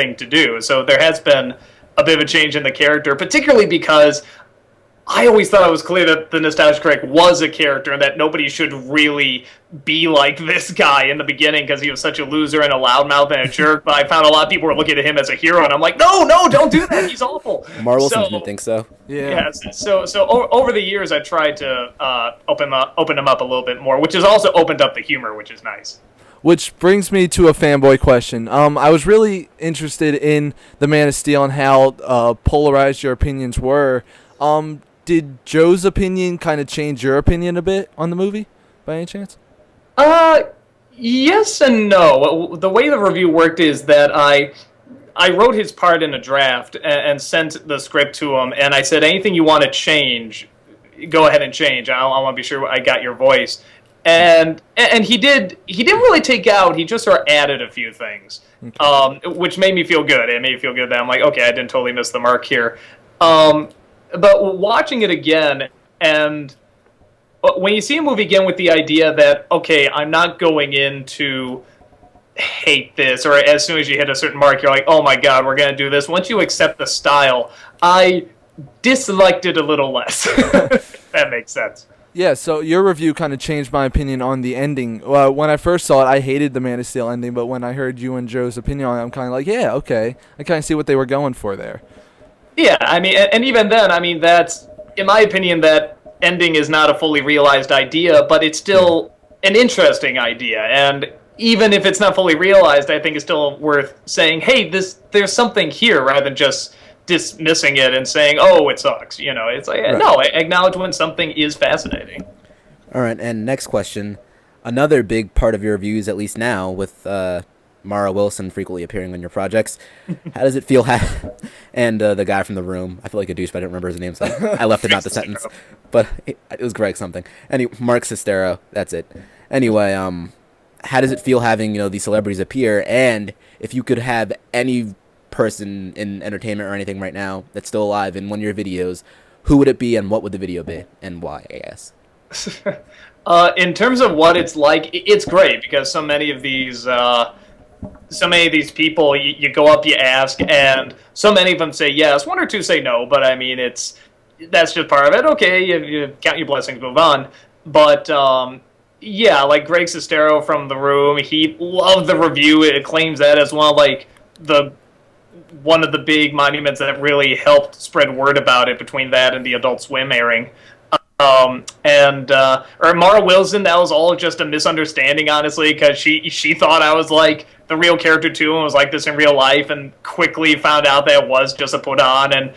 thing to do. So there has been a bit of a change in the character, particularly because I always thought it was clear that the Nostalgia Critic was a character and that nobody should really be like this guy in the beginning because he was such a loser and a loudmouth and a jerk. But I found a lot of people were looking at him as a hero, and I'm like, no, don't do that. He's awful. Mar Wilson didn't think so. Yeah. So over the years, I tried to open him up a little bit more, which has also opened up the humor, which is nice. Which brings me to a fanboy question. I was really interested in the Man of Steel and how polarized your opinions were. Did Joe's opinion kind of change your opinion a bit on the movie, by any chance? Yes and no. The way the review worked is that I wrote his part in a draft and sent the script to him, and I said, anything you want to change, go ahead and change. I want to be sure I got your voice. And he didn't really take out, he just sort of added a few things, which made me feel good. It made me feel good that I'm like, okay, I didn't totally miss the mark here. But watching it again, and when you see a movie again with the idea that, okay, I'm not going in to hate this, or as soon as you hit a certain mark, you're like, oh my god, we're going to do this. Once you accept the style, I disliked it a little less. If that makes sense. Yeah, so your review kind of changed my opinion on the ending. When I first saw it, I hated the Man of Steel ending, but when I heard you and Joe's opinion on it, I'm kind of like, yeah, okay. I kind of see what they were going for there. Yeah, I mean, and even then, I mean, that's, in my opinion, that ending is not a fully realized idea, but it's still an interesting idea. And even if it's not fully realized, I think it's still worth saying, hey, there's something here, rather than just dismissing it and saying, oh, it sucks. You know, it's like, right. No, acknowledge when something is fascinating. All right, and next question. Another big part of your reviews, at least now, with Mara Wilson frequently appearing on your projects. How does it feel? And the guy from The Room. I feel like a douche, but I don't remember his name, so I left him out the sentence. But it was Greg something. Mark Sestero. That's it. Anyway, how does it feel having these celebrities appear? And if you could have any person in entertainment or anything right now that's still alive in one of your videos, who would it be, and what would the video be, and why? I guess. In terms of what it's like, it's great because so many of these people, you go up, you ask, and so many of them say yes. One or two say no, but I mean, that's just part of it. Okay, you count your blessings, move on. But yeah, like Greg Sestero from The Room, he loved the review. It claims that as one of the big monuments that really helped spread word about it, between that and the Adult Swim airing. Or Mara Wilson, that was all just a misunderstanding, honestly, because she thought I was like the real character too, and was like this in real life, and quickly found out that it was just a put on, and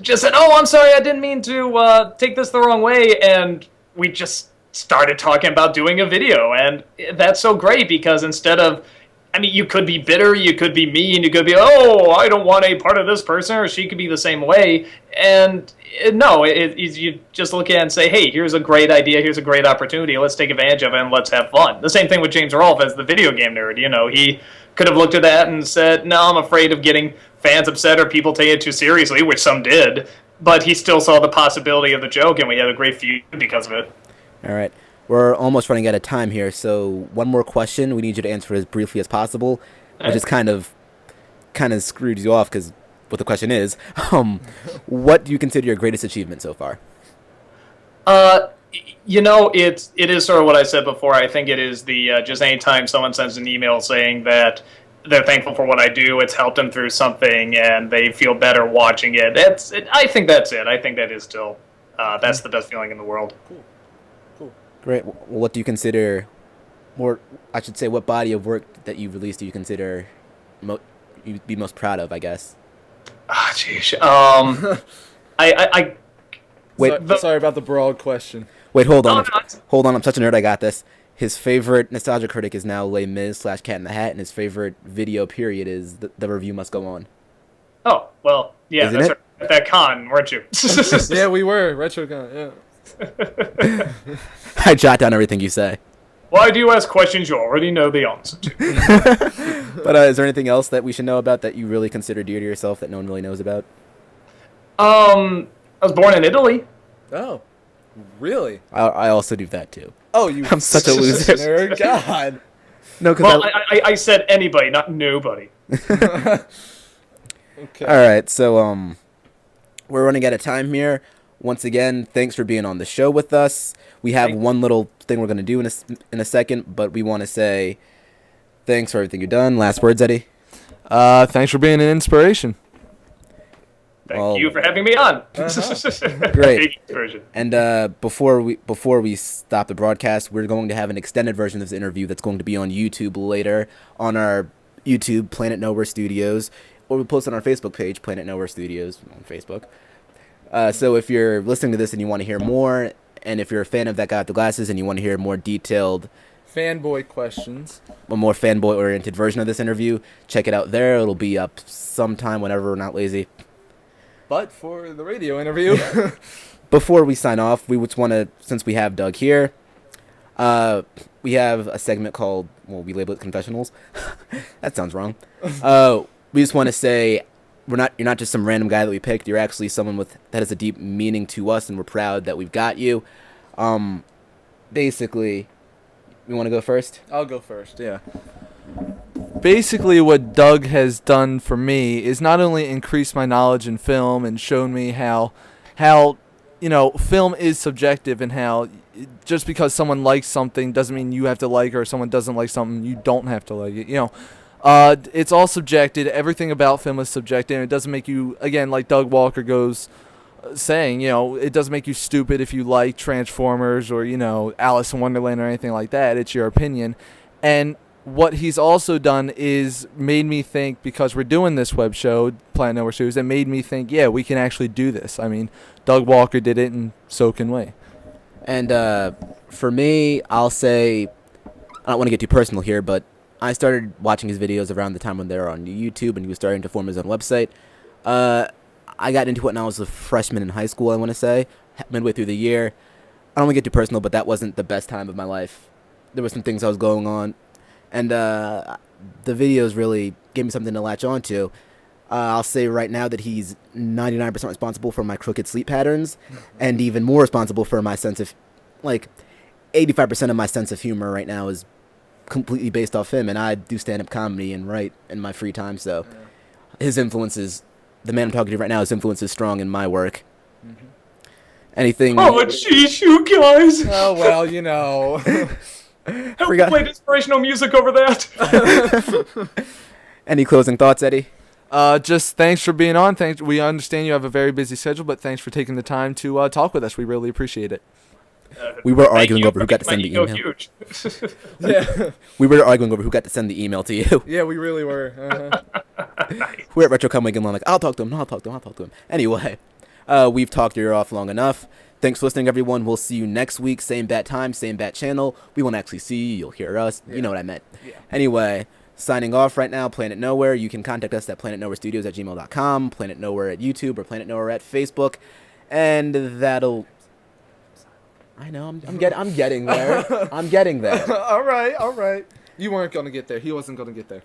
just said, oh, I'm sorry, I didn't mean to take this the wrong way, and we just started talking about doing a video, and that's so great, because instead of, I mean, you could be bitter, you could be mean, you could be, oh, I don't want a part of this person, or she could be the same way. And no, you just look at it and say, hey, here's a great idea, here's a great opportunity, let's take advantage of it and let's have fun. The same thing with James Rolfe as the video game nerd. He could have looked at that and said, no, I'm afraid of getting fans upset or people taking it too seriously, which some did, but he still saw the possibility of the joke, and we had a great feud because of it. All right. We're almost running out of time here, so one more question. We need you to answer as briefly as possible. I just kind of screwed you off because what the question is. What do you consider your greatest achievement so far? It is sort of what I said before. I think it is the just anytime someone sends an email saying that they're thankful for what I do, it's helped them through something, and they feel better watching it. I think that's it. I think that is still that's the best feeling in the world. Cool. Great. Well, what do you consider what body of work that you've released do you consider you'd be most proud of, I guess? Ah, jeez. Wait. Sorry about the broad question. Wait, hold on. Hold on. I'm such a nerd. I got this. His favorite Nostalgia Critic is now Les Mis / Cat in the Hat, and his favorite video period is The Review Must Go On. Oh, well, yeah. Isn't that's it? At that con, weren't you? Yeah, we were. RetroCon, yeah. I jot down everything you say. Why do you ask questions you already know the answer to? But is there anything else that we should know about that you really consider dear to yourself that no one really knows about? I was born in Italy. Oh, really? I also do that too. Oh, I'm such a loser. God. No, because I said anybody, not nobody. Okay. All right, so we're running out of time here. Once again, thanks for being on the show with us. We have one little thing we're gonna do in a second, but we want to say thanks for everything you've done. Last words, Eddie. Thanks for being an inspiration. Thank you for having me on. Great. Version. And before we stop the broadcast, we're going to have an extended version of this interview that's going to be on YouTube later on our YouTube Planet Nowhere Studios, or we'll post on our Facebook page, Planet Nowhere Studios on Facebook. So if you're listening to this and you want to hear more, and if you're a fan of That Guy with the Glasses and you want to hear more detailed, Fanboy questions. a more fanboy-oriented version of this interview, check it out there. It'll be up sometime whenever we're not lazy. But for the radio interview. Before we sign off, we just want to, since we have Doug here, we have a segment called, well, we label it Confessionals. That sounds wrong. We just want to say, you're not just some random guy that we picked. You're actually someone that has a deep meaning to us, and we're proud that we've got you. Basically, you want to go first? I'll go first, yeah. Basically, what Doug has done for me is not only increase my knowledge in film and shown me how film is subjective, and how just because someone likes something doesn't mean you have to like it, or someone doesn't like something you don't have to like it. It's all subjective. Everything about film is subjective, and it doesn't make you, again, like Doug Walker goes saying, it doesn't make you stupid if you like Transformers or, Alice in Wonderland or anything like that. It's your opinion. And what he's also done is made me think, because we're doing this web show, Planet Nowhere Studios, it made me think, yeah, we can actually do this. I mean, Doug Walker did it, and so can we. And for me, I'll say, I don't want to get too personal here, but I started watching his videos around the time when they were on YouTube, and he was starting to form his own website. I got into it when I was a freshman in high school, I want to say, midway through the year. I don't want to get too personal, but that wasn't the best time of my life. There were some things I was going on, and the videos really gave me something to latch on to. I'll say right now that he's 99% responsible for my crooked sleep patterns, and even more responsible for my sense of, 85% of my sense of humor right now is completely based off him, and I do stand-up comedy and write in my free time, so his influence is, the man I'm talking to right now, his influence is strong in my work. Mm-hmm. Anything... Oh, jeez, you guys! Oh, well, Help play inspirational music over that! Any closing thoughts, Eddie? Just thanks for being on. We understand you have a very busy schedule, but thanks for taking the time to talk with us. We really appreciate it. We were arguing over who got to send the email. Huge. Yeah. We were arguing over who got to send the email to you. Yeah, we really were. Nice. We're at Retro Comic and I'm like, I'll talk to him. Anyway, we've talked your ear off long enough. Thanks for listening, everyone. We'll see you next week. Same bat time, same bat channel. We won't actually see you. You'll hear us. Yeah. You know what I meant. Yeah. Anyway, signing off right now, Planet Nowhere. You can contact us at planetnowherestudios@gmail.com, Planet Nowhere at YouTube, or Planet Nowhere at Facebook. And that'll... I know, I'm getting there. I'm getting there. All right. You weren't going to get there. He wasn't going to get there.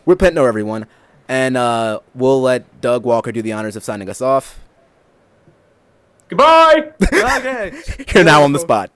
We're Planet Nowhere, everyone. And we'll let Doug Walker do the honors of signing us off. Goodbye! Okay. You're now on the spot.